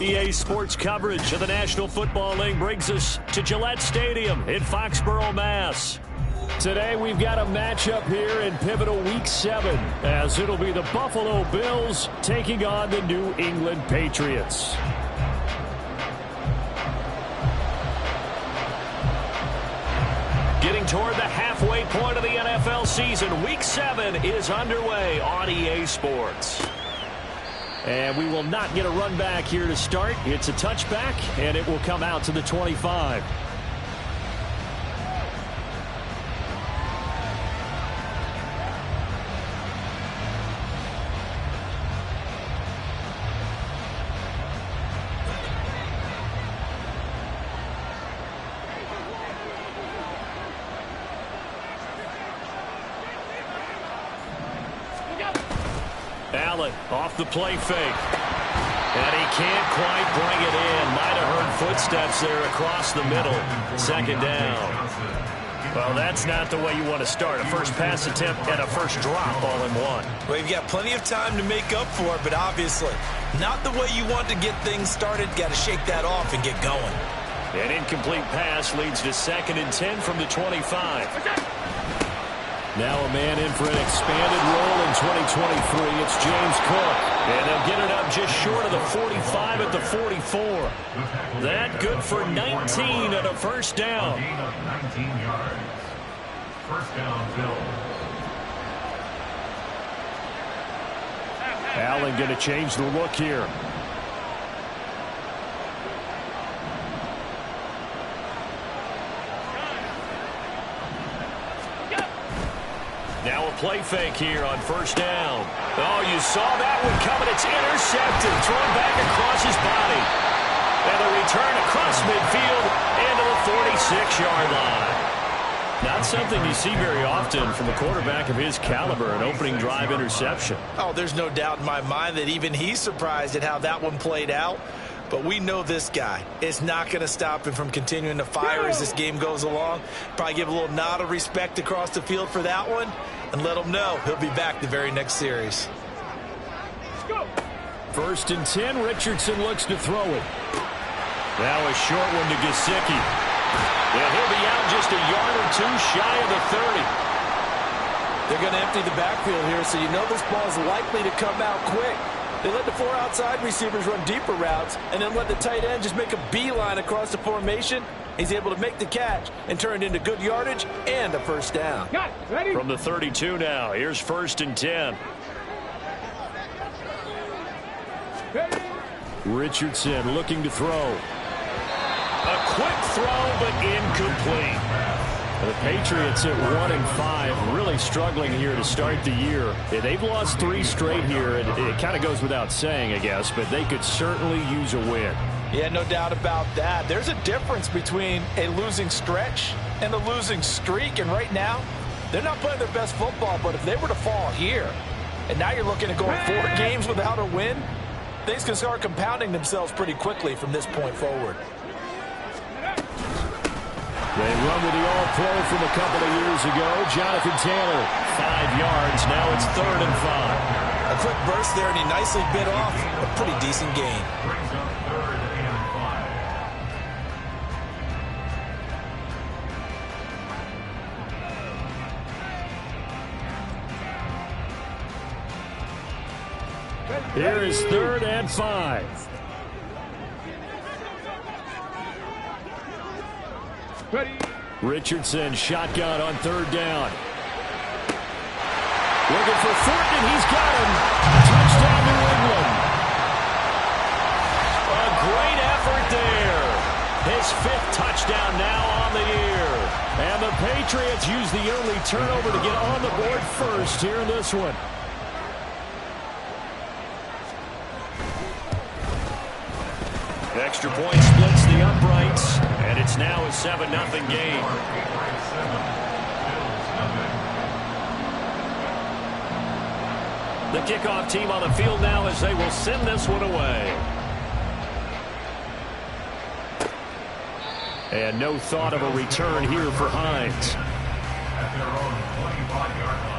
EA Sports coverage of the National Football League brings us to Gillette Stadium in Foxborough, Mass. Today we've got a matchup here in pivotal Week 7, as it'll be the Buffalo Bills taking on the New England Patriots. Getting toward the halfway point of the NFL season, Week 7 is underway on EA Sports. And we will not get a run back here to start. It's a touchback, and it will come out to the 25. Allen off the play fake. And he can't quite bring it in. Might have heard footsteps there across the middle. Second down. Well, that's not the way you want to start. A first pass attempt and a first drop all in one. Well, you've got plenty of time to make up for it, but obviously not the way you want to get things started. Got to shake that off and get going. An incomplete pass leads to 2nd and 10 from the 25. Now a man in for an expanded role in 2023. It's James Cook. And they'll get it up just short of the 45 at the 44. That good for 19 and a first down. 19 yards. First down, Bills. Allen going to change the look here. Now a play fake here on first down. Oh, you saw that one coming. It's intercepted. Thrown back across his body. And the return across midfield into the 46-yard line. Not something you see very often from a quarterback of his caliber, an opening drive interception. Oh, there's no doubt in my mind that even he's surprised at how that one played out. But we know this guy is not going to stop him from continuing to fire as this game goes along. Probably give a little nod of respect across the field for that one and let him know he'll be back the very next series. Let's go. 1st and 10, Richardson looks to throw it. Now a short one to Gesicki. And he'll be out just a yard or two shy of the 30. They're going to empty the backfield here, so you know this ball is likely to come out quick. They let the 4 outside receivers run deeper routes and then let the tight end just make a beeline across the formation. He's able to make the catch and turn it into good yardage and a first down. From the 32 now, here's 1st and 10. Richardson looking to throw. A quick throw, but incomplete. The Patriots at 1-5, really struggling here to start the year. They've lost 3 straight here, and it kind of goes without saying, I guess, but they could certainly use a win. Yeah, no doubt about that. There's a difference between a losing stretch and a losing streak, and right now, they're not playing their best football, but if they were to fall here, and now you're looking at going 4 games without a win, things can start compounding themselves pretty quickly from this point forward. They run with the all-pro from a couple of years ago. Jonathan Taylor, 5 yards. Now it's 3rd and 5. A quick burst there, and he nicely bit off a pretty decent gain. Brings up 3rd and 5. Here is 3rd and 5. Richardson shotgun on 3rd down. Looking for Thornton. He's got him. Touchdown New England. A great effort there. His 5th touchdown now on the year. And the Patriots use the early turnover to get on the board first here in this one. Extra point splits the uprights, and it's now a 7-0 game. The kickoff team on the field now as they will send this one away. And no thought of a return here for Hines. At their own 25-yard line.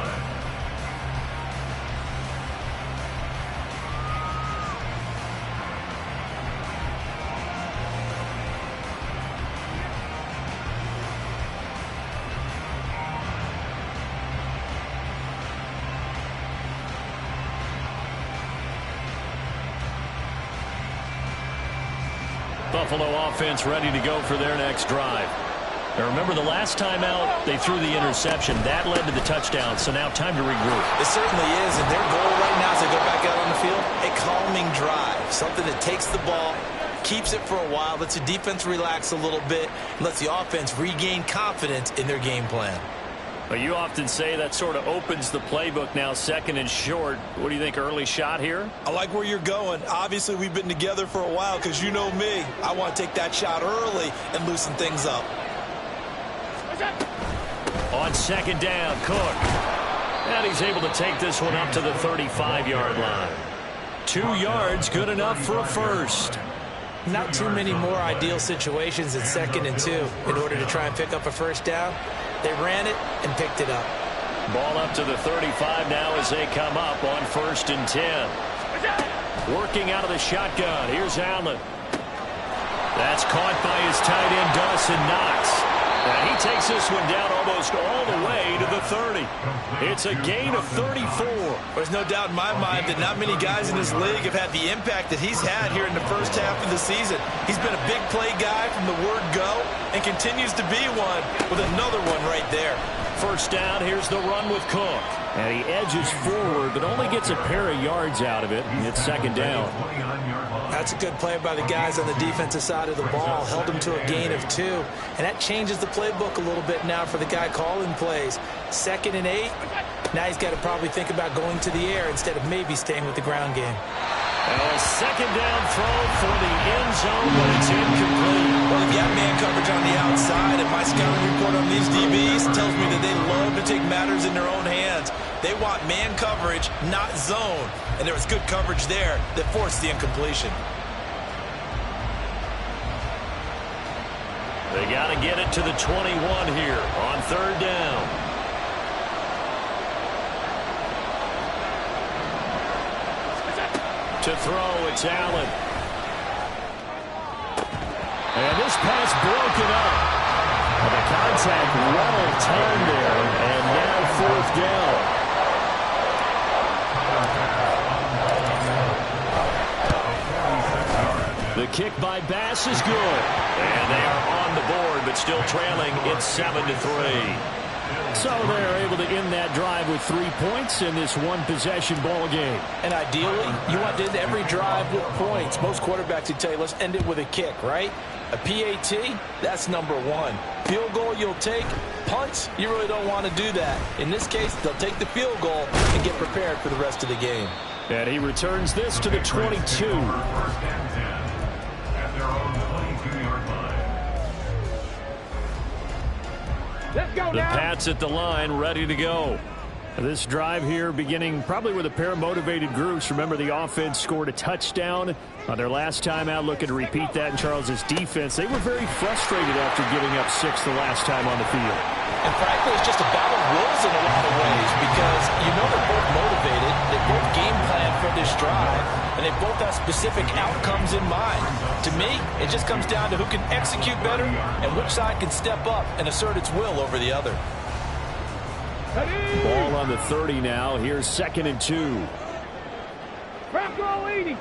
Buffalo offense ready to go for their next drive. Now remember, the last time out, they threw the interception. That led to the touchdown, so now time to regroup. It certainly is, and their goal right now as they go back out on the field, a calming drive, something that takes the ball, keeps it for a while, lets the defense relax a little bit, and lets the offense regain confidence in their game plan. Well, you often say that sort of opens the playbook now, second and short. What do you think, early shot here? I like where you're going. Obviously, we've been together for a while because you know me. I want to take that shot early and loosen things up. On second down, Cook. And he's able to take this one up to the 35-yard line. 2 yards, good enough for a first. Not too many more ideal situations in 2nd and 2 in order to try and pick up a first down. They ran it and picked it up. Ball up to the 35 now as they come up on 1st and 10. Working out of the shotgun. Here's Allen. That's caught by his tight end, Dawson Knox. And he takes this one down almost all the way to the 30. It's a gain of 34. There's no doubt in my mind that not many guys in this league have had the impact that he's had here in the first half of the season. He's been a big play guy from the word go and continues to be one with another one right there. First down, here's the run with Cook. And he edges forward, but only gets a pair of yards out of it. It's 2nd down. That's a good play by the guys on the defensive side of the ball. Held him to a gain of 2. And that changes the playbook a little bit now for the guy calling plays. 2nd and 8. Now he's got to probably think about going to the air instead of maybe staying with the ground game. A 2nd down throw for the end zone, but it's incomplete. Well, if you have man coverage on the outside, and my scouting report on these DBs tells me that they love to take matters in their own hands. They want man coverage, not zone. And there was good coverage there that forced the incompletion. They got to get it to the 21 here on 3rd down. To throw, it's Allen. And this pass broken up. And the contact rattled time there, and now 4th down. The kick by Bass is good. And they are on the board, but still trailing. It's 7-3. So they're able to end that drive with 3 points in this one-possession ball game. And ideally, you want to end every drive with points. Most quarterbacks would tell you, let's end it with a kick, right? A PAT, that's number 1. Field goal you'll take. Punts, you really don't want to do that. In this case, they'll take the field goal and get prepared for the rest of the game. And he returns this to the 22. 1st and 10 at their own 22-yard line. Let's go The now. Pats at the line, ready to go. This drive here beginning probably with a pair of motivated groups. Remember, the offense scored a touchdown on their last time out, looking to repeat that in Charles's defense. They were very frustrated after giving up 6 the last time on the field. And frankly, it's just a battle of wills in a lot of ways because you know they're both motivated. They both game plan for this drive, and they both have specific outcomes in mind. To me, it just comes down to who can execute better and which side can step up and assert its will over the other. Ball on the 30 now. Here's 2nd and 2. Crack roll 80.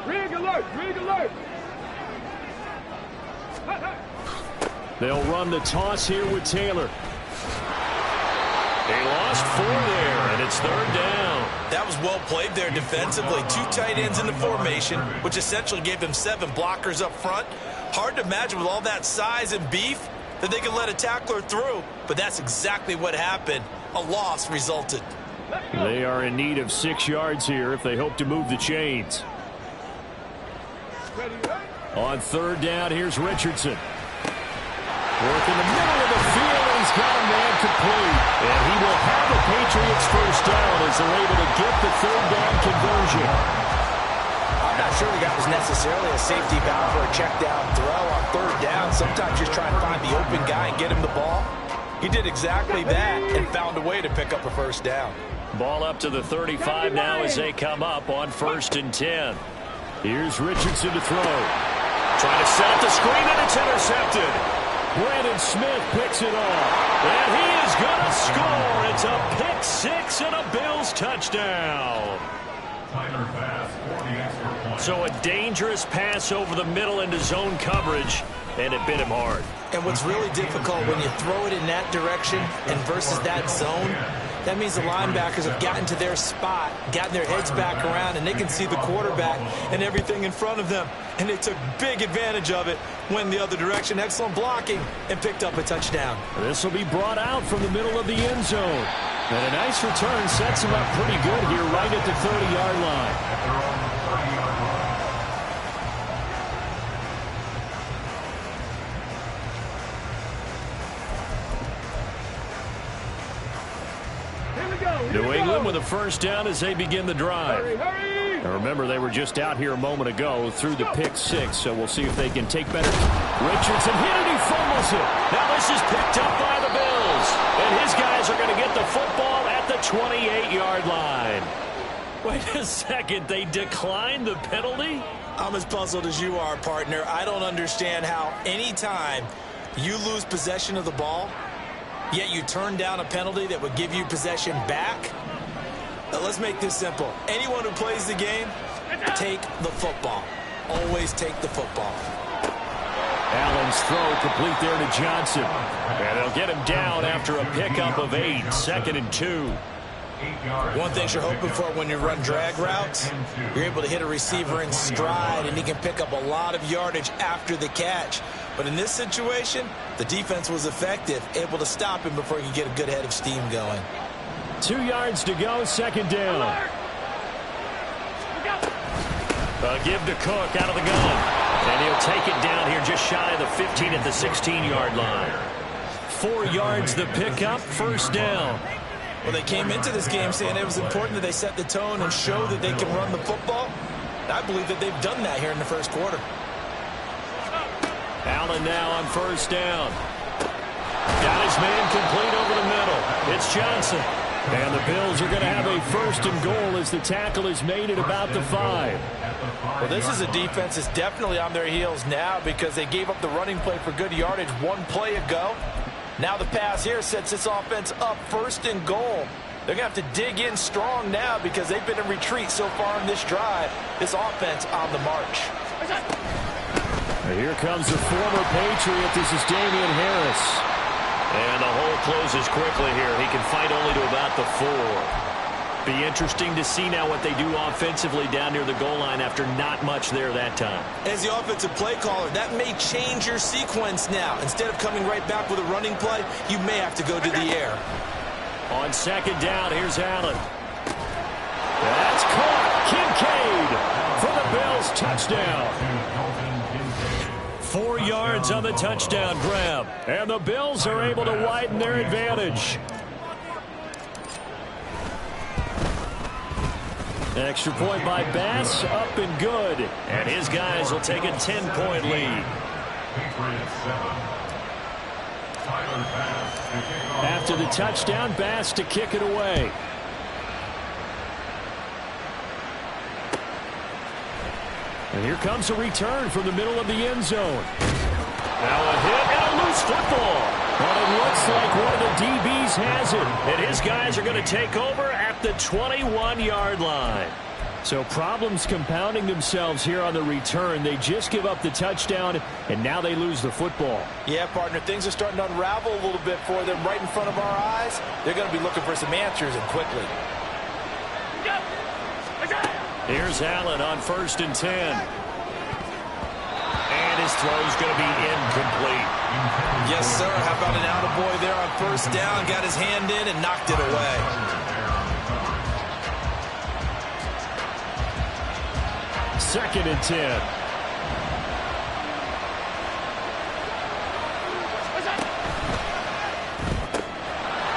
Rig alert. Rig alert. They'll run the toss here with Taylor. They lost 4 there, and it's 3rd down. That was well played there defensively. 2 tight ends in the formation, which essentially gave them 7 blockers up front. Hard to imagine with all that size and beef that they could let a tackler through, but that's exactly what happened. A loss resulted. They are in need of 6 yards here if they hope to move the chains. On 3rd down, here's Richardson. Work in the middle of the field, he's got a man complete. And he will have the Patriots first down as they're able to get the 3rd down conversion. I'm not sure the guy was necessarily a safety valve for a check down throw on 3rd down. Sometimes just try and find the open guy and get him the ball. He did exactly that and found a way to pick up a first down. Ball up to the 35 now as they come up on 1st and 10. Here's Richardson to throw. Trying to set up the screen, and it's intercepted. Brandon Smith picks it off. And he is going to score. It's a pick 6 and a Bills touchdown. Tyler pass for the extra point. So a dangerous pass over the middle into zone coverage, and it bit him hard. And what's really difficult when you throw it in that direction and versus that zone, that means the linebackers have gotten to their spot, gotten their heads back around, and they can see the quarterback and everything in front of them. And they took big advantage of it, went the other direction, excellent blocking, and picked up a touchdown. This will be brought out from the middle of the end zone. And a nice return sets him up pretty good here right at the 30-yard line. At their own 30-yard line. Here we go. New England with a first down as they begin the drive. Hurry, hurry. And remember, they were just out here a moment ago through the pick six, so we'll see if they can take better. Richardson hit it, he fumbles it. Now this is picked up by the Bills. And his guys are going to get the football at the 28-yard line. Wait a second, they declined the penalty? I'm as puzzled as you are, partner. I don't understand how any time you lose possession of the ball, yet you turn down a penalty that would give you possession back. Now, let's make this simple. Anyone who plays the game, take the football. Always take the football. Allen's throw complete there to Johnson. And they'll get him down after a pickup of 8, 2nd and 2. One thing you're hoping for when you run drag routes, you're able to hit a receiver in stride, and he can pick up a lot of yardage after the catch. But in this situation, the defense was effective, able to stop him before he could get a good head of steam going. 2 yards to go, 2nd down. Give to Cook out of the gun. And he'll take it down here just shy of the 15 at the 16-yard line. 4 yards the pickup, first down. Well, they came into this game saying it was important that they set the tone and show that they can run the football. And I believe that they've done that here in the first quarter. Allen now on first down. Got his man complete over the middle. It's Johnson. And the Bills are going to have a 1st and goal as the tackle is made at about the 5. Well, this is a defense that's definitely on their heels now because they gave up the running play for good yardage one play ago. Now the pass here sets this offense up 1st and goal. They're going to have to dig in strong now because they've been in retreat so far in this drive. This offense on the march. And here comes the former Patriot. This is Damian Harris. And the hole closes quickly here. He can fight only to about the 4. Be interesting to see now what they do offensively down near the goal line after not much there that time. As the offensive play caller, that may change your sequence now. Instead of coming right back with a running play, you may have to go to the air. On 2nd down, here's Allen. That's caught. Kincaid for the Bills, touchdown. 4 yards on the touchdown grab. And the Bills are able to widen their advantage. Extra point by Bass, up and good. And his guys will take a 10-point lead. After the touchdown, Bass to kick it away. And here comes a return from the middle of the end zone. Now a hit and a loose football. But it looks like one of the DBs has it. And his guys are going to take over at the 21-yard line. So problems compounding themselves here on the return. They just give up the touchdown, and now they lose the football. Yeah, partner, things are starting to unravel a little bit for them right in front of our eyes. They're going to be looking for some answers, and quickly. Here's Allen on 1st and 10. And his throw's going to be incomplete. Yes, sir. How about an attaboy there on 1st down? Got his hand in and knocked it away. Second and 10.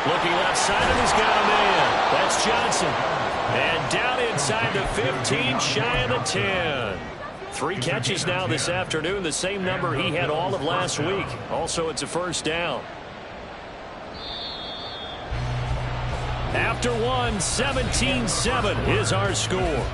Looking left side, and he's got a man. That's Johnson. And down inside the 15, shy of the 10. 3 catches now this afternoon, the same number he had all of last week. Also, it's a 1st down. After one, 17-7 is our score.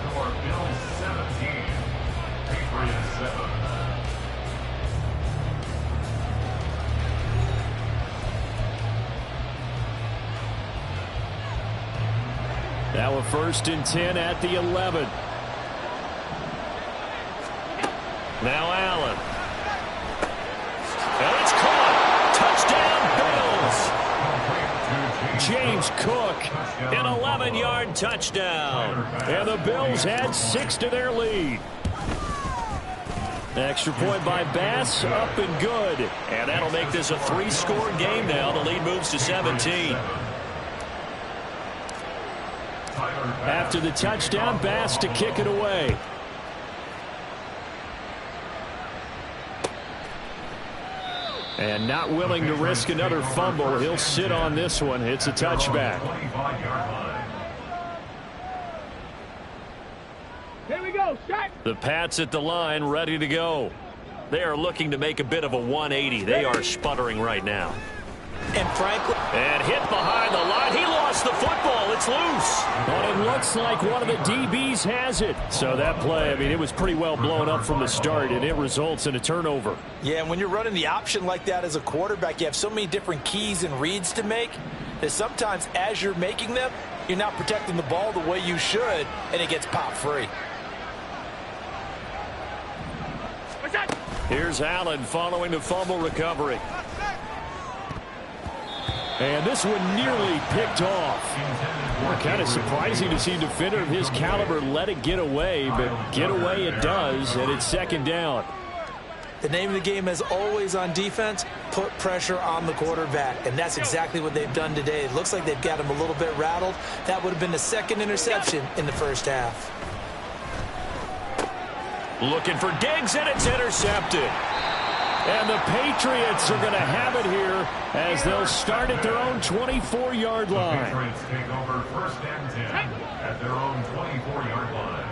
Now a 1st and 10 at the 11. Now Allen. And it's caught. Touchdown, Bills. James Cook, an 11-yard touchdown. And the Bills add 6 to their lead. Extra point by Bass, up and good. And that'll make this a 3-score game now. The lead moves to 17. After the touchdown, Bass to kick it away. And not willing to risk another fumble. He'll sit on this one. It's a touchback. Here we go, shot. The Pats at the line, ready to go. They are looking to make a bit of a 180. They are sputtering right now. And Franklin. And hit behind the line. He lost the football. It's loose. And it looks like one of the DBs has it. So that play, I mean, it was pretty well blown up from the start, and it results in a turnover. Yeah, and when you're running the option like that as a quarterback, you have so many different keys and reads to make that sometimes as you're making them, you're not protecting the ball the way you should, and it gets popped free. Here's Allen following the fumble recovery. And this one nearly picked off. Kind of surprising to see a defender of his caliber let it get away, but get away it does, and it's 2nd down. The name of the game is always on defense, put pressure on the quarterback, and that's exactly what they've done today. It looks like they've got him a little bit rattled. That would have been the 2nd interception in the first half. Looking for Diggs, and it's intercepted. And the Patriots are going to have it here as they'll start at their own 24-yard line. The Patriots take over 1st and 10 at their own 24-yard line.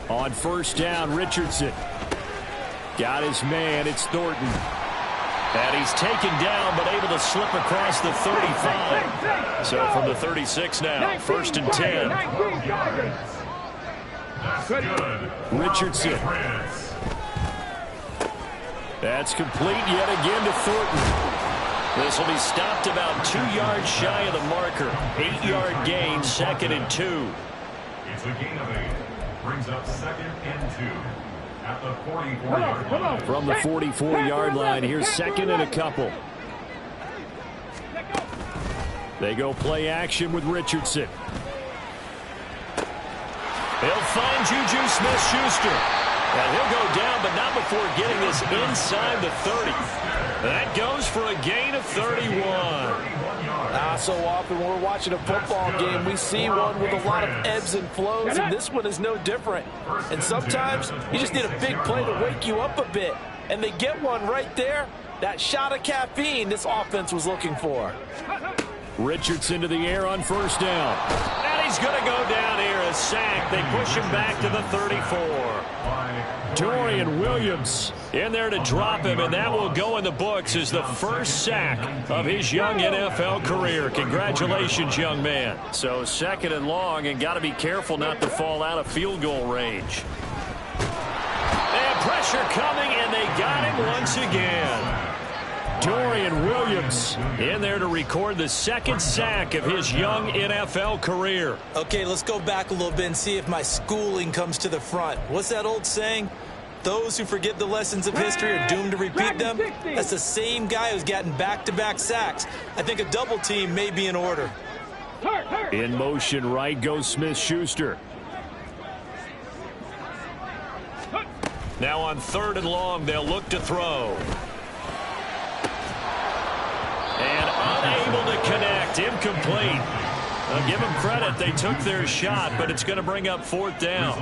On 1st down, Richardson. Got his man. It's Thornton. And he's taken down but able to slip across the 35. So from the 36 now, 1st and 10. Richardson. That's complete yet again to Thornton. This will be stopped about 2 yards shy of the marker. 8-yard gain, 2nd and 2. It's a gain of 8. Brings up 2nd and 2 at the 44-yard line. From the 44-yard line, here's 2nd and a couple. They go play action with Richardson. He'll find Juju Smith-Schuster. And he'll go down, but not before getting this inside the 30. That goes for a gain of 31. So often when we're watching a football game, we see one with a lot of ebbs and flows, and this one is no different. And sometimes you just need a big play to wake you up a bit. And they get one right there. That shot of caffeine this offense was looking for. Richardson to the air on 1st down. And he's going to go down here, a sack. They push him back to the 34. Dorian Williams in there to drop him, and that will go in the books as the first sack of his young NFL career. Congratulations, young man. So 2nd and long, and got to be careful not to fall out of field goal range. And pressure coming, and they got him once again. Dorian Williams in there to record the 2nd sack of his young NFL career. Okay, let's go back a little bit and see if my schooling comes to the front. What's that old saying? Those who forget the lessons of history are doomed to repeat them. That's the same guy who's gotten back-to-back sacks. I think a double team may be in order. In motion right goes Smith-Schuster. Now on 3rd and long, they'll look to throw. And unable to connect. Incomplete. I'll give them credit. They took their shot, but it's going to bring up 4th down.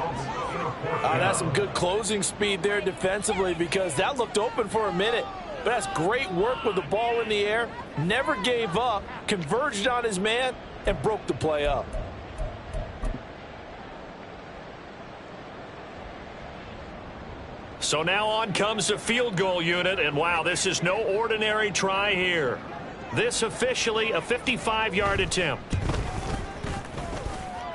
That's some good closing speed there defensively because that looked open for a minute. But that's great work with the ball in the air. Never gave up. Converged on his man and broke the play up. So now on comes the field goal unit. And wow, this is no ordinary try here. This officially a 55-yard attempt.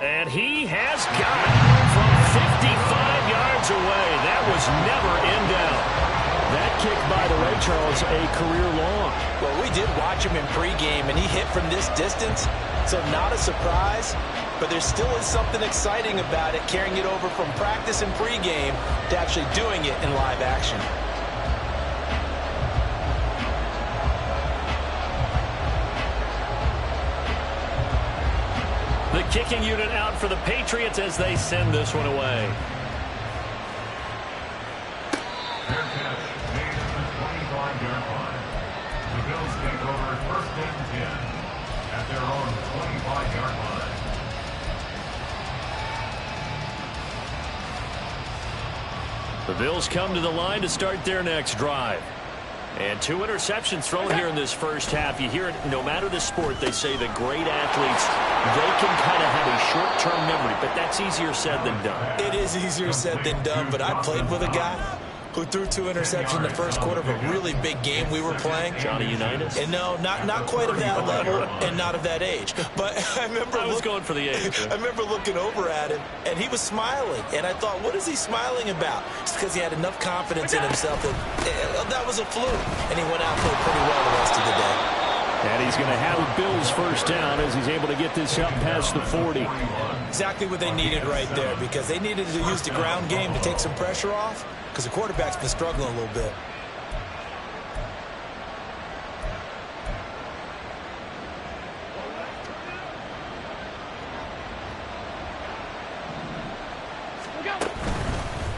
And he has got it from 55 yards away. That was never in doubt. That kick, by the way, Charles, a career long. Well, we did watch him in pregame, and he hit from this distance, so not a surprise. But there still is something exciting about it, carrying it over from practice and pregame to actually doing it in live action. The kicking unit out for the Patriots as they send this one away. Fair catch made at the 25-yard line. The Bills take over first and 10 at their own 25-yard line. The Bills come to the line to start their next drive. And 2 interceptions thrown here in this first half. You hear it, no matter the sport, they say that great athletes, they can kind of have a short-term memory, but that's easier said than done. It is easier said than done, but I played with a guy who threw 2 interceptions in the first quarter of a really big game we were playing. Johnny Unitas? And no, not quite of that level and not of that age. But I remember I was going for the age. I remember looking over at him, and he was smiling. And I thought, what is he smiling about? It's because he had enough confidence in himself that was a fluke. And he went out and played pretty well the rest of the day. And he's going to have Bills first down as he's able to get this up past the 40. Exactly what they needed right there, because they needed to use the ground game to take some pressure off, because the quarterback's been struggling a little bit.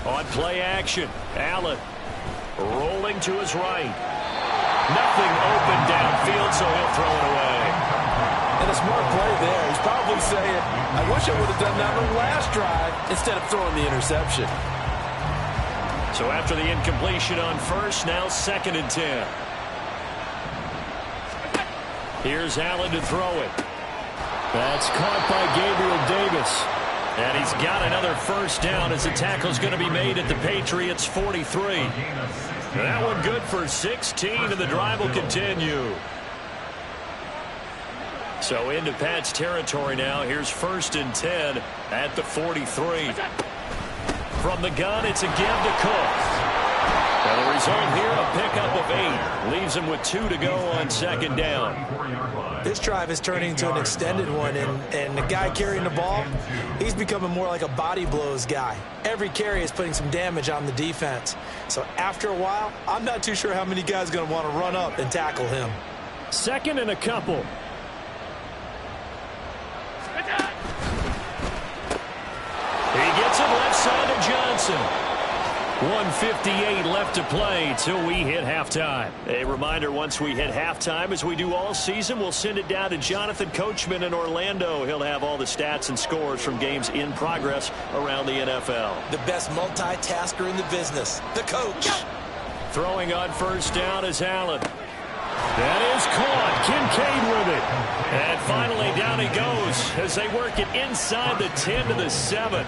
On play action, Allen rolling to his right. Nothing open downfield, so he'll throw it away. And a smart play there. He's probably saying, I wish I would have done that on the last drive instead of throwing the interception. So after the incompletion on first, now 2nd and 10. Here's Allen to throw it. That's caught by Gabriel Davis. And he's got another first down as the tackle's going to be made at the Patriots' 43. That one good for 16, and the drive will continue. So into Pat's territory now. Here's 1st and 10 at the 43. From the gun, it's a give to Cook. And the result here, a pickup of 8. Leaves him with 2 to go on 2nd down. This drive is turning into an extended one, and the guy carrying the ball, he's becoming more like a body blows guy. Every carry is putting some damage on the defense. So after a while, I'm not too sure how many guys are going to want to run up and tackle him. 2nd and a couple. He gets it left side to Johnson. 1:58 left to play till we hit halftime. A reminder, once we hit halftime, as we do all season, we'll send it down to Jonathan Coachman in Orlando. He'll have all the stats and scores from games in progress around the NFL. The best multitasker in the business, the coach. Throwing on first down is Allen. That is caught. Kincaid with it. And finally down he goes as they work it inside the 10 to the 7.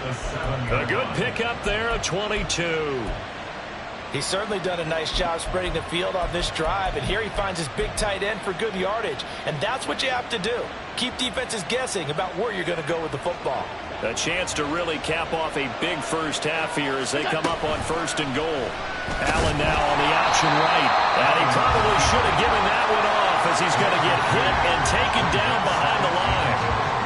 A good pickup there of 22. He's certainly done a nice job spreading the field on this drive, and here he finds his big tight end for good yardage. And that's what you have to do. Keep defenses guessing about where you're going to go with the football. A chance to really cap off a big first half here as they come up on 1st and goal. Allen now on the option right. And he probably should have given that one off as he's going to get hit and taken down behind the line.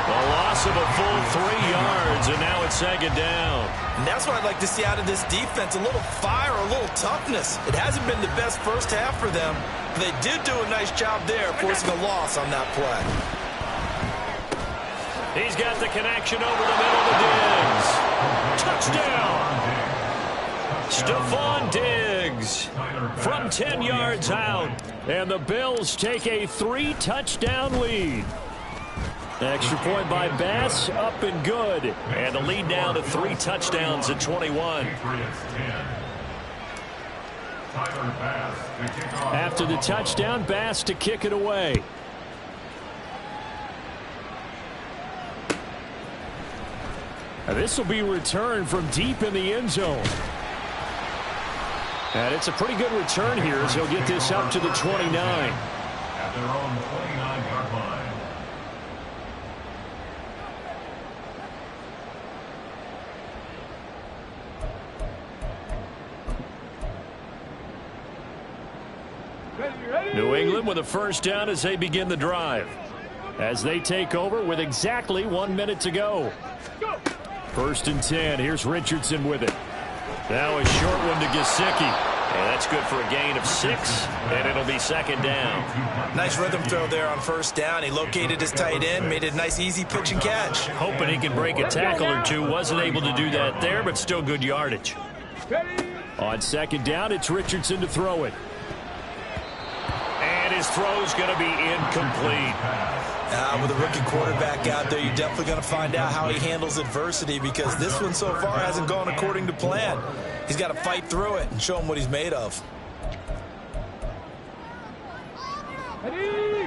A loss of a full 3 yards, and now it's 2nd down. And that's what I'd like to see out of this defense, a little fire, a little toughness. It hasn't been the best first half for them, but they did do a nice job there forcing a loss on that play. He's got the connection over the middle to Diggs. Touchdown! Stephon Diggs from 10 yards out. And the Bills take a 3-touchdown lead. Extra point by Bass, up and good. And the lead now to 3 touchdowns at 21. After the touchdown, Bass to kick it away. This will be returned from deep in the end zone. And it's a pretty good return here as he'll get this up to the 29. At their own 29-yard line. Ready, you ready? New England with a first down as they begin the drive. As they take over with exactly 1 minute to go. First and 10. Here's Richardson with it. Now a short one to Gesicki. And that's good for a gain of 6, and it'll be second down. Nice rhythm throw there on first down. He located his tight end, made it a nice easy pitch and catch. Hoping he can break a tackle or two. Wasn't able to do that there, but still good yardage. On second down, it's Richardson to throw it. And his throw's going to be incomplete. With a rookie quarterback out there, you're definitely going to find out how he handles adversity, because this one so far hasn't gone according to plan. He's got to fight through it and show him what he's made of.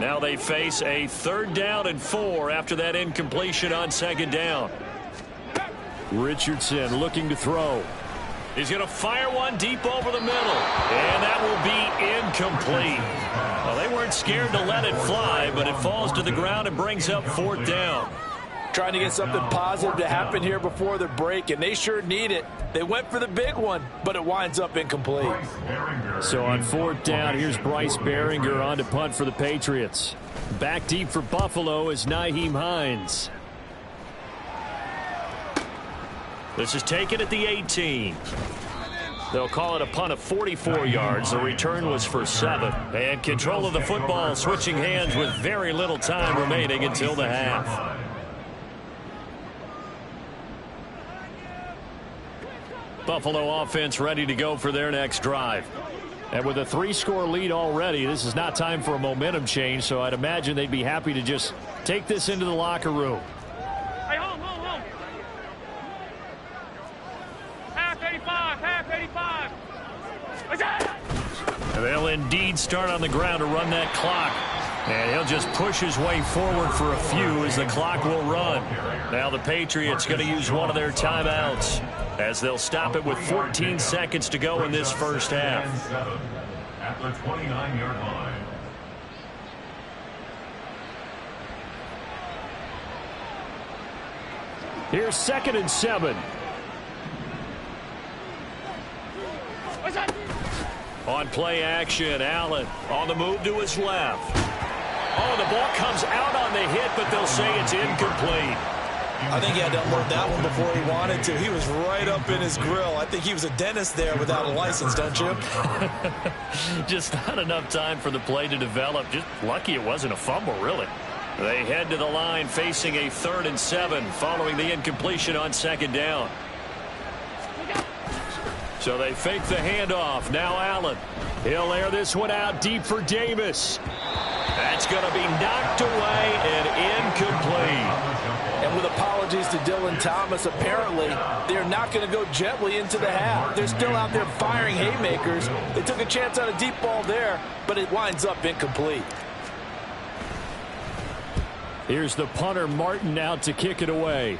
Now they face a 3rd down and 4 after that incompletion on second down. Richardson looking to throw. He's going to fire one deep over the middle. And that will be incomplete. Well, they weren't scared to let it fly, but it falls to the ground and brings up 4th down. Trying to get something positive to happen here before the break, and they sure need it. They went for the big one, but it winds up incomplete. So on 4th down, here's Bryce Behringer on to punt for the Patriots. Back deep for Buffalo is Nyheim Hines. This is taken at the 18. They'll call it a punt of 44 yards. The return was for 7. And control of the football switching hands with very little time remaining until the half. Buffalo offense ready to go for their next drive. And with a 3-score lead already, this is not time for a momentum change, so I'd imagine they'd be happy to just take this into the locker room. Hey, home. Half 85, half 85. And they'll indeed start on the ground to run that clock. And he'll just push his way forward for a few as the clock will run. Now the Patriots going to use one of their timeouts as they'll stop it with 14 seconds to go in this first half. At the 29-yard line. Here's 2nd and 7. On play action, Allen on the move to his left. Oh, the ball comes out on the hit, but they'll say it's incomplete. I think he had to unload that one before he wanted to. He was right up in his grill. I think he was a dentist there without a license, don't you? Just not enough time for the play to develop. Just lucky it wasn't a fumble, really. They head to the line facing a 3rd and 7 following the incompletion on second down. So they fake the handoff. Now Allen. He'll air this one out deep for Davis. That's going to be knocked away and incomplete. And with apologies to Dylan Thomas, apparently they're not going to go gently into the half. They're still out there firing haymakers. They took a chance on a deep ball there, but it winds up incomplete. Here's the punter Martin out to kick it away.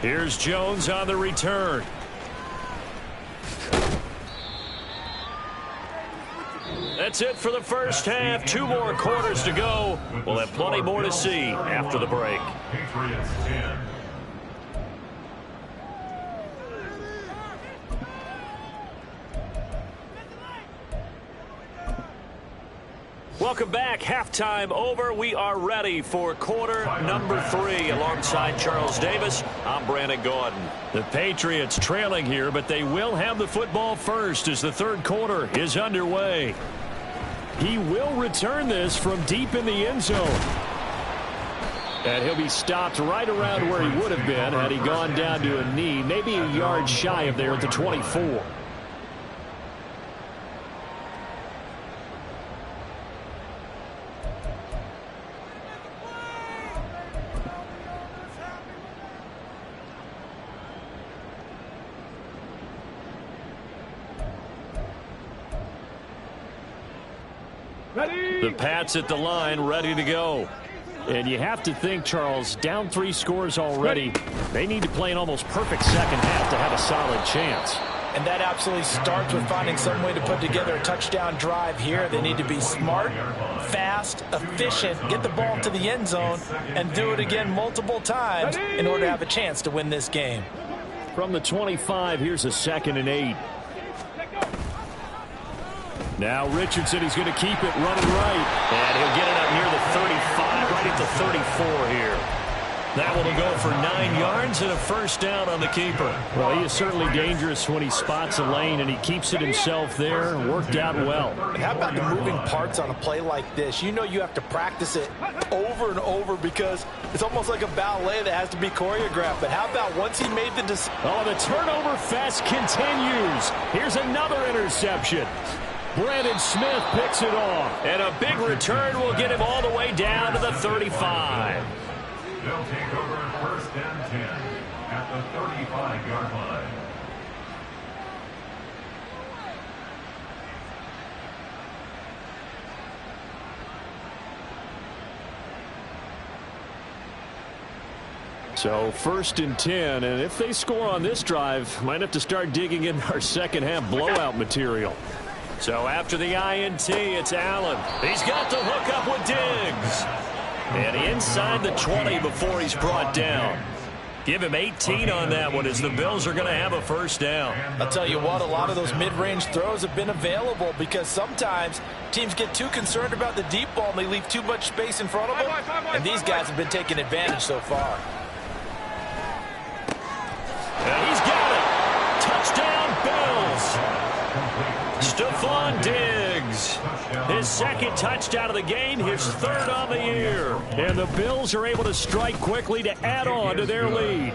Here's Jones on the return. That's it for the first half. 2 more quarters to go. We'll have plenty more to see after the break. Patriots 10. Welcome back. Halftime over. We are ready for quarter number 3. Alongside Charles Davis, I'm Brandon Gordon. The Patriots trailing here, but they will have the football first as the 3rd quarter is underway. He will return this from deep in the end zone. And he'll be stopped right around where he would have been had he gone down to a knee, maybe a yard shy of there at the 24. The Pats at the line, ready to go. And you have to think, Charles, down 3 scores already. They need to play an almost perfect second half to have a solid chance. And that absolutely starts with finding some way to put together a touchdown drive here. They need to be smart, fast, efficient, get the ball to the end zone, and do it again multiple times in order to have a chance to win this game. From the 25, here's a 2nd and 8. Now Richardson, he's going to keep it running right. And he'll get it up near the 35, right at the 34 here. That one will go for 9 yards and a first down on the keeper. Well, he is certainly dangerous when he spots a lane, and he keeps it himself there. Worked out well. And how about the moving parts on a play like this? You know you have to practice it over and over because it's almost like a ballet that has to be choreographed. But how about once he made the decision? Oh, the turnover fest continues. Here's another interception. Brandon Smith picks it off. And a big return will get him all the way down to the 35. They'll take over first and 10 at the 35-yard line. So first and 10, and if they score on this drive, might have to start digging in our second half blowout material. So after the INT, it's Allen. He's got the hook up with Diggs. And inside the 20 before he's brought down. Give him 18 on that one as the Bills are going to have a first down. I'll tell you what, a lot of those mid-range throws have been available because sometimes teams get too concerned about the deep ball and they leave too much space in front of them. And these guys have been taking advantage so far. And he's got it. Touchdown, Bills. Stephon Diggs. His second touchdown of the game, his third on the year. And the Bills are able to strike quickly to add on to their lead.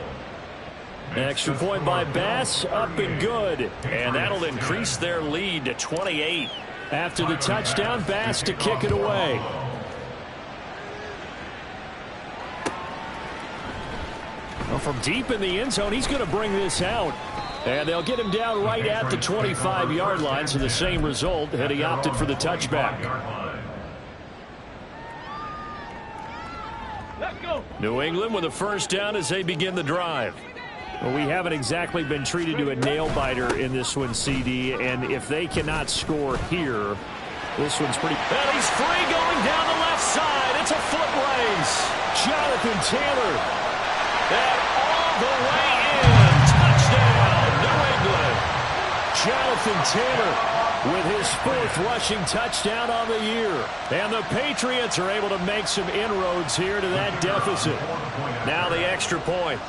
Extra point by Bass, up and good. And that'll increase their lead to 28. After the touchdown, Bass to kick it away. Well, from deep in the end zone, he's going to bring this out. And they'll get him down right at the 25-yard line, so the same result had he opted for the touchback. Let's go. New England with a first down as they begin the drive. Well, we haven't exactly been treated to a nail-biter in this one, CD, and if they cannot score here, this one's pretty... And he's free going down the left side. It's a foot race. Jonathan Taylor. And all the way in. Touchdown, New England. Jonathan Taylor with his fourth rushing touchdown on the year. And the Patriots are able to make some inroads here to that deficit. Now the extra point.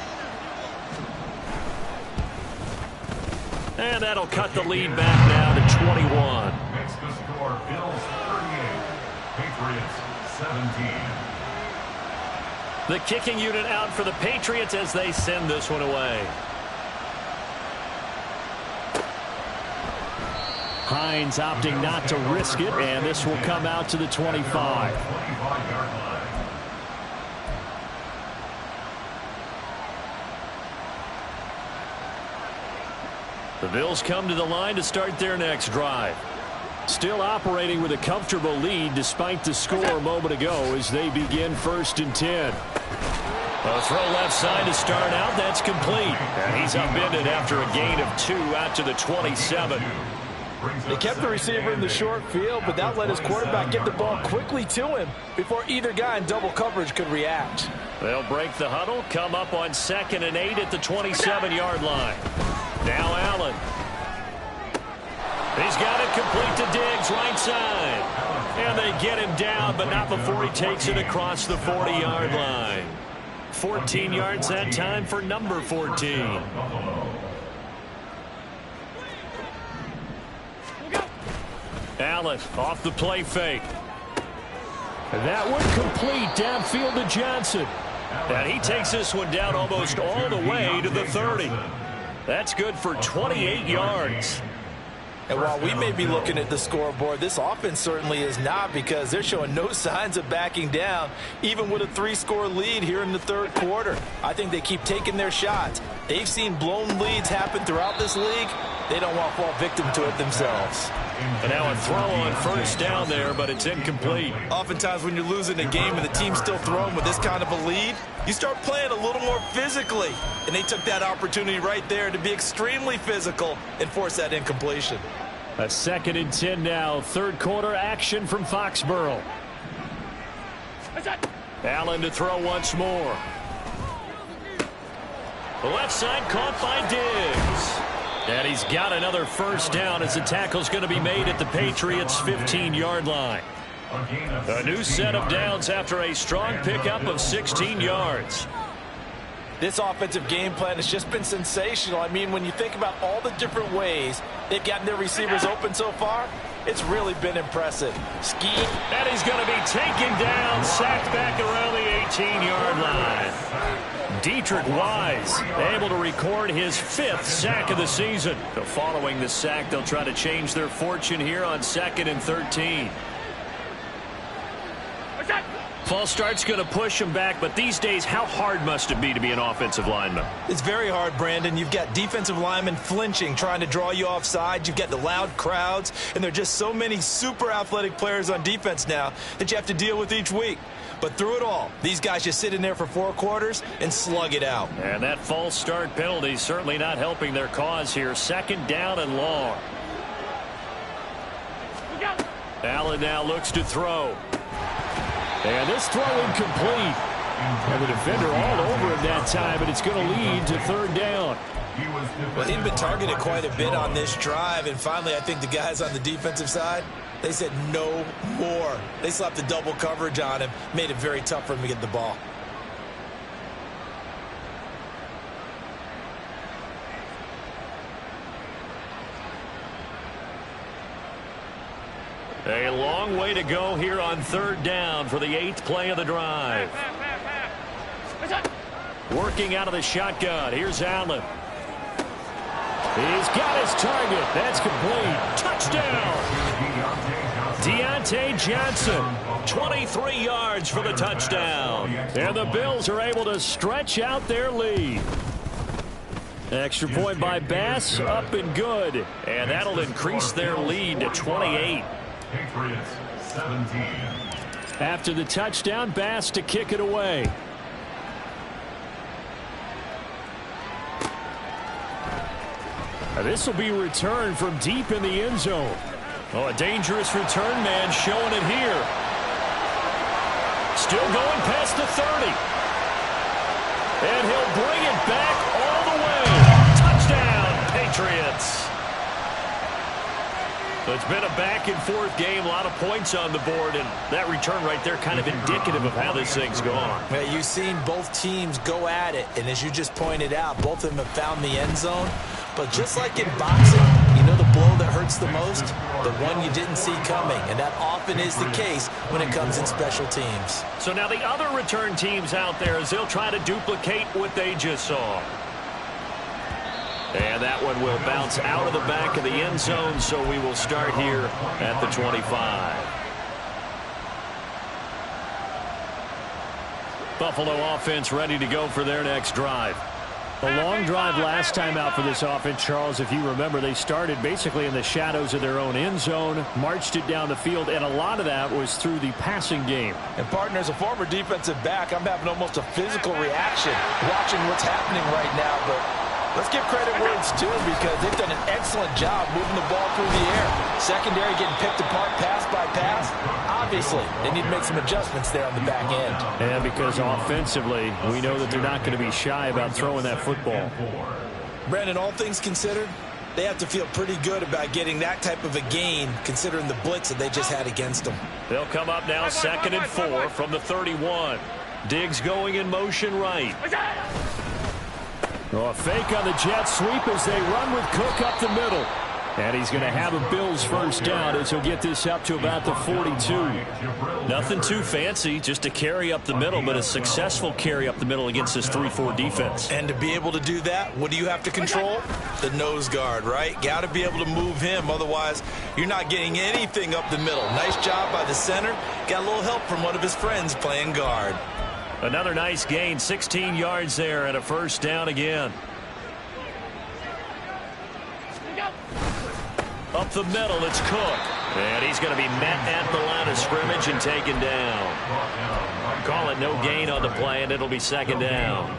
And that'll cut the lead back now to 21. Makes the score Bills 38, Patriots 17. The kicking unit out for the Patriots as they send this one away. Hines opting not to risk it, and this will come out to the 25. 25-yard line. The Bills come to the line to start their next drive. Still operating with a comfortable lead despite the score a moment ago as they begin first and 10. A throw left side to start out. That's complete. And he's upended after a gain of 2 out to the 27. They kept the receiver in the short field, but that let his quarterback get the ball quickly to him before either guy in double coverage could react. They'll break the huddle, come up on 2nd and 8 at the 27-yard line. Now Allen. He's got it complete to Diggs, right side. And they get him down, but not before he takes it across the 40-yard line. 14 yards that time for number 14. Allen off the play fake. That one complete downfield to Johnson. And he takes this one down almost all the way to the 30. That's good for 28 yards. And while we may be looking at the scoreboard, this offense certainly is not, because they're showing no signs of backing down, even with a 3-score lead here in the third quarter. I think they keep taking their shots. They've seen blown leads happen throughout this league. They don't want to fall victim to it themselves. And now a throw on first down there, but it's incomplete. Oftentimes when you're losing a game and the team's still throwing with this kind of a lead, you start playing a little more physically. And they took that opportunity right there to be extremely physical and force that incompletion. A 2nd and 10 now. Third quarter action from Foxborough. Allen to throw once more. The left side caught by Diggs. And he's got another first down as the tackle's going to be made at the Patriots' 15-yard line. A new set of downs after a strong pickup of 16 yards. This offensive game plan has just been sensational. I mean, when you think about all the different ways they've gotten their receivers open so far, it's really been impressive. Ski. And he's going to be taken down, sacked back around the 18-yard line. Dietrich Wise able to record his 5th sack of the season. So following the sack, they'll try to change their fortune here on 2nd and 13. False start's going to push him back, but these days, how hard must it be to be an offensive lineman? It's very hard, Brandon. You've got defensive linemen flinching, trying to draw you offside. You've got the loud crowds, and there are just so many super athletic players on defense now that you have to deal with each week. But through it all, these guys just sit in there for 4 quarters and slug it out. And that false start penalty certainly not helping their cause here. 2nd down and long. Allen now looks to throw. And this throw incomplete. And the defender all over him that time, and it's going to lead to 3rd down. Well, he'd been targeted quite a bit on this drive, and finally I think the guys on the defensive side, they said no more. They slapped the double coverage on him, made it very tough for him to get the ball. A long way to go here on 3rd down for the 8th play of the drive. Working out of the shotgun. Here's Allen. He's got his target. That's complete. Touchdown. Deontay Johnson. 23 yards for the touchdown. And the Bills are able to stretch out their lead. Extra point by Bass. Up and good. And that'll increase their lead to 28. Patriots 17. After the touchdown, Bass to kick it away. This will be returned from deep in the end zone. Oh, a dangerous return man showing it here. Still going past the 30. And he'll bring it back all the way. Touchdown, Patriots. So it's been a back-and-forth game, a lot of points on the board, and that return right there kind of indicative of how this thing's gone. Well, you've seen both teams go at it, and as you just pointed out, both of them have found the end zone. But just like in boxing, you know the blow that hurts the most? The one you didn't see coming, and that often is the case when it comes in special teams. So now the other return teams out there, as they'll try to duplicate what they just saw. And that one will bounce out of the back of the end zone, so we will start here at the 25. Buffalo offense ready to go for their next drive. A long drive last time out for this offense, Charles. If you remember, they started basically in the shadows of their own end zone, marched it down the field, and a lot of that was through the passing game. And, partner, as a former defensive back, I'm having almost a physical reaction watching what's happening right now, but let's give credit where it's due because they've done an excellent job moving the ball through the air. Secondary getting picked apart pass by pass. Obviously, they need to make some adjustments there on the back end. And because offensively, we know that they're not going to be shy about throwing that football. Brandon, all things considered, they have to feel pretty good about getting that type of a gain considering the blitz that they just had against them. They'll come up now 2nd and 4 from the 31. Diggs going in motion right. Oh, a fake on the jet sweep as they run with Cook up the middle. And he's going to have a Bills first down as he'll get this up to about the 42. Nothing too fancy, just a carry up the middle, but a successful carry up the middle against this 3-4 defense. And to be able to do that, what do you have to control? The nose guard, right? Got to be able to move him, otherwise you're not getting anything up the middle. Nice job by the center. Got a little help from one of his friends playing guard. Another nice gain, 16 yards there, and a first down again. Up the middle, it's Cook. And he's going to be met at the line of scrimmage and taken down. Call it no gain on the play, and it'll be 2nd down.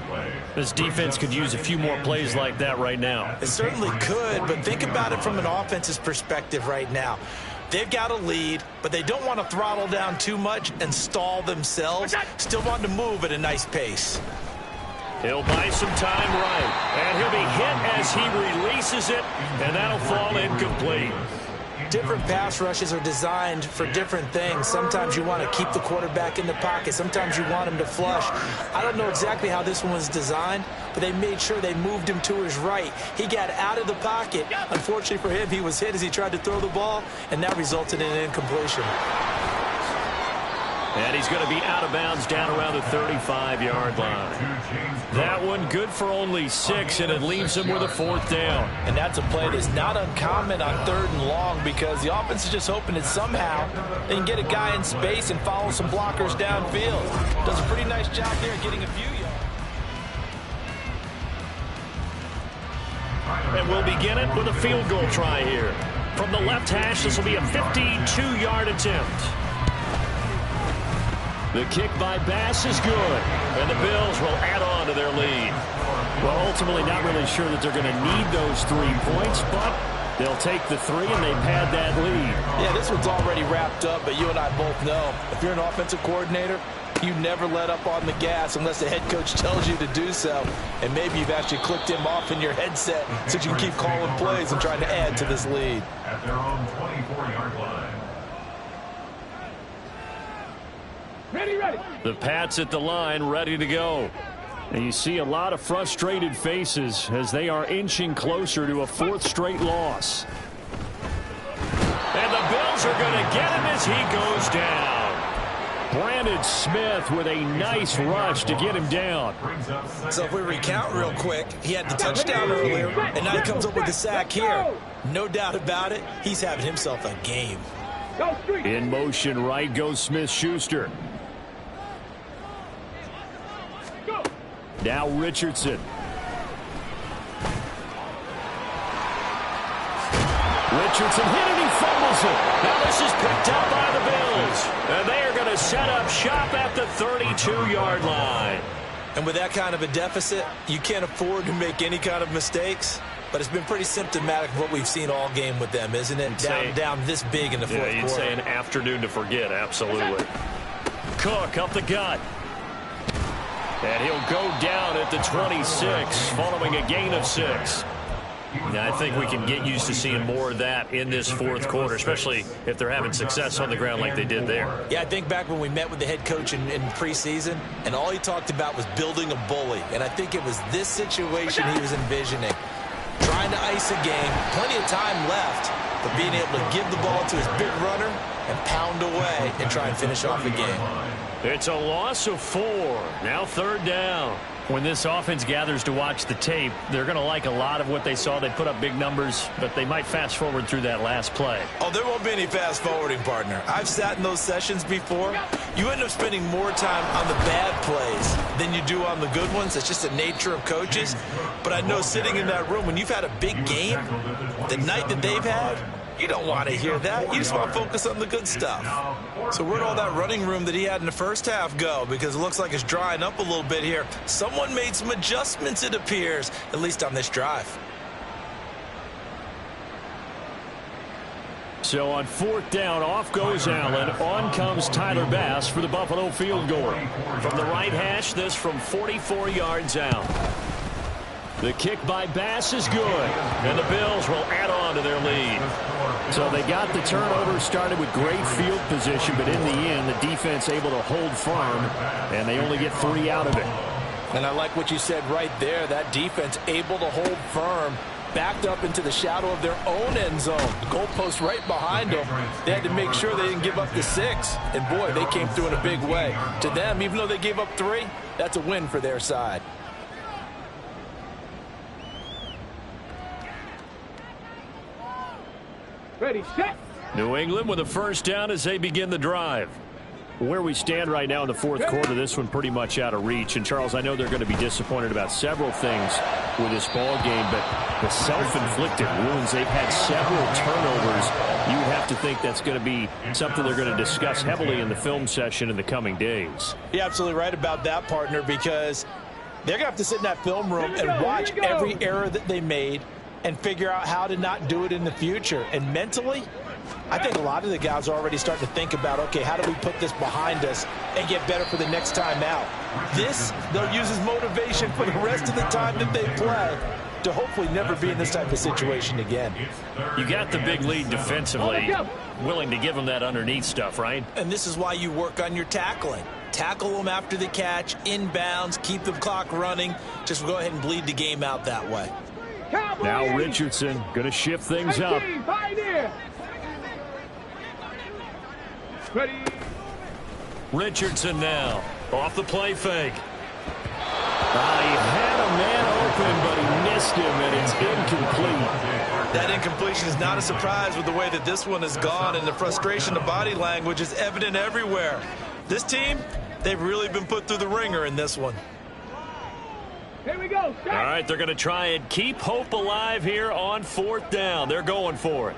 This defense could use a few more plays like that right now. It certainly could, but think about it from an offense's perspective right now. They've got a lead, but they don't want to throttle down too much and stall themselves. Still want to move at a nice pace. He'll buy some time right. And he'll be hit as he releases it, and that'll fall incomplete. Different pass rushes are designed for different things. Sometimes you want to keep the quarterback in the pocket. Sometimes you want him to flush. I don't know exactly how this one was designed, but they made sure they moved him to his right. He got out of the pocket. Unfortunately for him, he was hit as he tried to throw the ball, and that resulted in an incompletion. And he's going to be out of bounds down around the 35-yard line. That one good for only 6, and it leaves him with a 4th down. And that's a play that's not uncommon on 3rd and long because the offense is just hoping that somehow they can get a guy in space and follow some blockers downfield. Does a pretty nice job there getting a few yards. And we'll begin it with a field goal try here. From the left hash, this will be a 52-yard attempt. The kick by Bass is good, and the Bills will add on to their lead. Well, ultimately not really sure that they're going to need those 3 points, but they'll take the 3 and they pad that lead. Yeah, this one's already wrapped up, but you and I both know if you're an offensive coordinator, you never let up on the gas unless the head coach tells you to do so. And maybe you've actually clicked him off in your headset so you can keep calling plays and trying to add to this lead. At their own 24-yard line. Ready. The Pats at the line, ready to go. And you see a lot of frustrated faces as they are inching closer to a 4th straight loss. And the Bills are going to get him as he goes down. Brandon Smith with a nice rush to get him down. So if we recount real quick, he had the touchdown earlier, and now he comes up with the sack here. No doubt about it, he's having himself a game. In motion right goes Smith-Schuster. Now Richardson. Richardson hit and he fumbles it. Now this is picked up by the Bills. And they are going to set up shop at the 32-yard line. And with that kind of a deficit, you can't afford to make any kind of mistakes. But it's been pretty symptomatic of what we've seen all game with them, isn't it? Down this big in the fourth quarter. You'd say an afternoon to forget, absolutely. Cook up the gut. And he'll go down at the 26 following a gain of 6. Now, I think we can get used to seeing more of that in this fourth quarter, especially if they're having success on the ground like they did there. Yeah, I think back when we met with the head coach in preseason, and all he talked about was building a bully. And I think it was this situation he was envisioning. Trying to ice a game, plenty of time left, but being able to give the ball to his big runner and pound away and try and finish off the game. It's a loss of 4. Now 3rd down. When this offense gathers to watch the tape, they're going to like a lot of what they saw. They put up big numbers, but they might fast forward through that last play. Oh, there won't be any fast forwarding, partner. I've sat in those sessions before. You end up spending more time on the bad plays than you do on the good ones. It's just the nature of coaches. But I know sitting in that room, when you've had a big game, the night that they've had, you don't want to hear that. You just want to focus on the good stuff. So where'd all that running room that he had in the first half go? Because it looks like it's drying up a little bit here. Someone made some adjustments, it appears, at least on this drive. So on 4th down, off goes Allen. On comes Tyler Bass for the Buffalo field goal. From the right hash, this from 44 yards out. The kick by Bass is good, and the Bills will add on to their lead. So they got the turnover started with great field position, but in the end, the defense able to hold firm, and they only get 3 out of it. And I like what you said right there. That defense able to hold firm, backed up into the shadow of their own end zone. The goalpost right behind them. They had to make sure they didn't give up the 6. And, boy, they came through in a big way. To them, even though they gave up 3, that's a win for their side. Ready, set. New England with a 1st down as they begin the drive. Where we stand right now in the 4th quarter, this one pretty much out of reach. And, Charles, I know they're going to be disappointed about several things with this ball game, but the self-inflicted wounds, they've had several turnovers. You have to think that's going to be something they're going to discuss heavily in the film session in the coming days. You're absolutely right about that, partner, because they're going to have to sit in that film room and watch every error that they made and figure out how to not do it in the future. And mentally, I think a lot of the guys are already starting to think about, okay, how do we put this behind us and get better for the next time out? This, they'll use as motivation for the rest of the time that they play to hopefully never be in this type of situation again. You got the big lead defensively, willing to give them that underneath stuff, right? And this is why you work on your tackling. Tackle them after the catch, inbounds, keep the clock running. Just go ahead and bleed the game out that way. Now Richardson going to shift things up. Ready. Richardson now off the play fake. He had a man open, but he missed him, and it's incomplete. That incompletion is not a surprise with the way that this one has gone, and the frustration, the body language is evident everywhere. This team, they've really been put through the ringer in this one. Here we go. Start. All right, they're going to try and keep hope alive here on 4th down. They're going for it.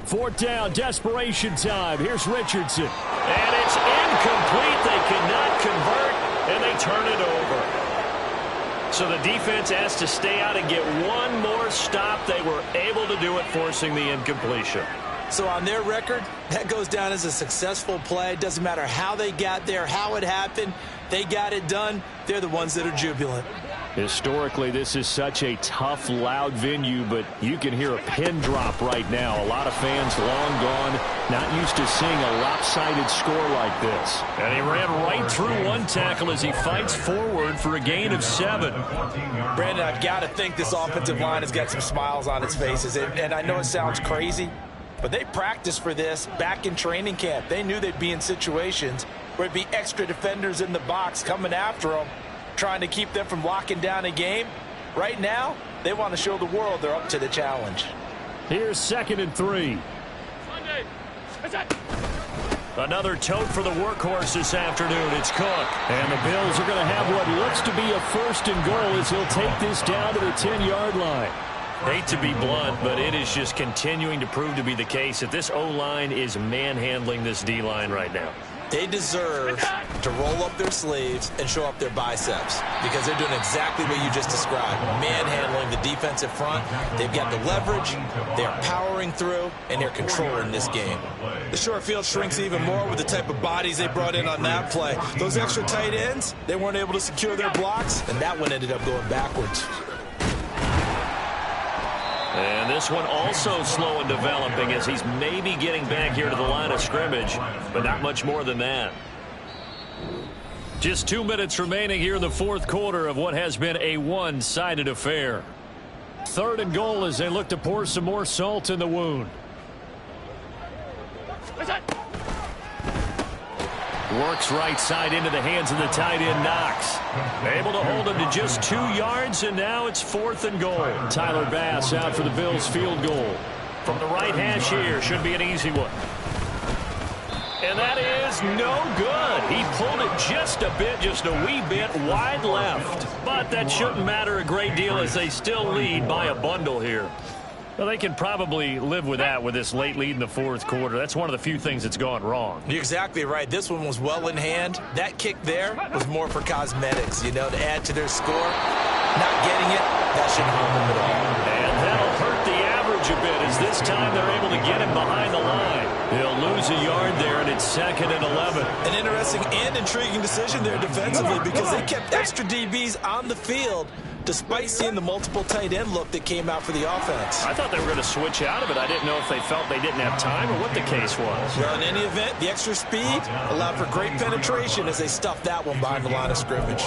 4th down, desperation time. Here's Richardson. And it's incomplete. They cannot convert, and they turn it over. So the defense has to stay out and get one more stop. They were able to do it, forcing the incompletion. So on their record, that goes down as a successful play. It doesn't matter how they got there, how it happened. They got it done. They're the ones that are jubilant. Historically, this is such a tough, loud venue, but you can hear a pin drop right now. A lot of fans long gone, not used to seeing a lopsided score like this. And he ran right through one tackle as he fights forward for a gain of 7. Brandon, I've got to think this offensive line has got some smiles on its faces. And I know it sounds crazy, but they practiced for this back in training camp. They knew they'd be in situations where it'd be extra defenders in the box coming after them, trying to keep them from locking down a game. Right now, they want to show the world they're up to the challenge. Here's 2nd and 3. Another tote for the workhorse this afternoon. It's Cook. And the Bills are going to have what looks to be a 1st and goal as he'll take this down to the 10-yard line. Hate to be blunt, but it is just continuing to prove to be the case that this O-line is manhandling this D-line right now. They deserve to roll up their sleeves and show up their biceps because they're doing exactly what you just described, manhandling the defensive front. They've got the leverage, they're powering through, and they're controlling this game. The short field shrinks even more with the type of bodies they brought in on that play. Those extra tight ends, they weren't able to secure their blocks, and that one ended up going backwards. And this one also slow and developing as he's maybe getting back here to the line of scrimmage, but not much more than that. Just 2 minutes remaining here in the 4th quarter of what has been a one-sided affair. 3rd and goal as they look to pour some more salt in the wound. Works right side into the hands of the tight end, Knox. Able to hold him to just 2 yards, and now it's 4th and goal. Tyler Bass out for the Bills field goal. From the right hash here, should be an easy one. And that is no good. He pulled it just a bit, just a wee bit wide left. But that shouldn't matter a great deal as they still lead by a bundle here. Well, they can probably live with that with this late lead in the 4th quarter. That's one of the few things that's gone wrong. You're exactly right. This one was well in hand. That kick there was more for cosmetics, you know, to add to their score. Not getting it, that shouldn't harm them at all. And that'll hurt the average a bit as this time they're able to get him behind the line. He'll lose a yard there, and it's 2nd and 11. An interesting and intriguing decision there defensively because they kept extra DBs on the field despite seeing the multiple tight end look that came out for the offense. I thought they were going to switch out of it. I didn't know if they felt they didn't have time or what the case was. Well, in any event, the extra speed allowed for great penetration as they stuffed that one behind the line of scrimmage.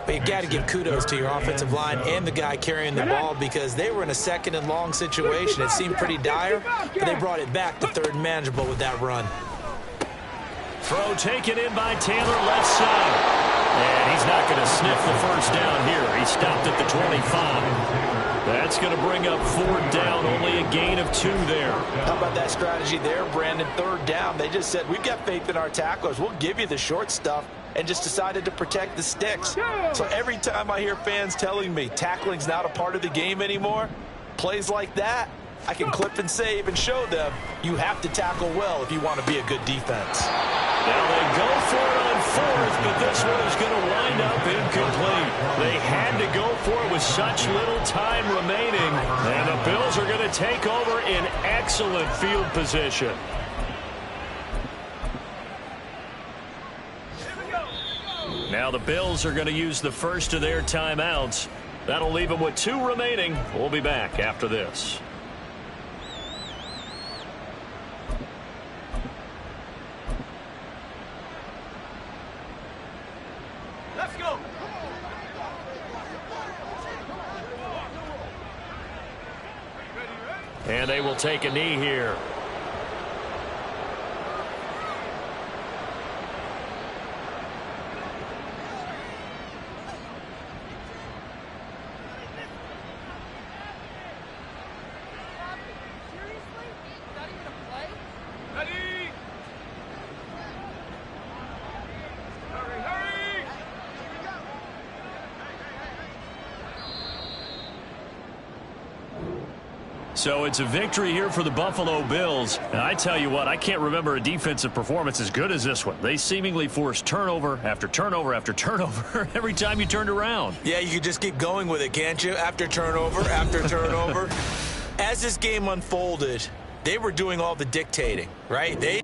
But you've got to give kudos to your offensive line and the guy carrying the ball because they were in a 2nd and long situation. It seemed pretty dire, but they brought it back to 3rd and manageable with that run. Throw taken in by Taylor left side. And he's not going to sniff the 1st down here. He stopped at the 25. That's going to bring up 4th down, only a gain of 2 there. How about that strategy there, Brandon? 3rd down, they just said, we've got faith in our tacklers. We'll give you the short stuff, and just decided to protect the sticks. So every time I hear fans telling me tackling's not a part of the game anymore, plays like that, I can clip and save and show them you have to tackle well if you want to be a good defense. Now they go for it on fourth, but this one is going to wind up incomplete. They had to go for it with such little time remaining, and the Bills are going to take over in excellent field position. Now the Bills are going to use the first of their timeouts. That'll leave them with 2 remaining. We'll be back after this. Let's go. And they will take a knee here. So it's a victory here for the Buffalo Bills. And I tell you what, I can't remember a defensive performance as good as this one. They seemingly forced turnover after turnover after turnover every time you turned around. Yeah, you could just keep going with it, can't you? After turnover, after turnover. As this game unfolded, they were doing all the dictating, right? They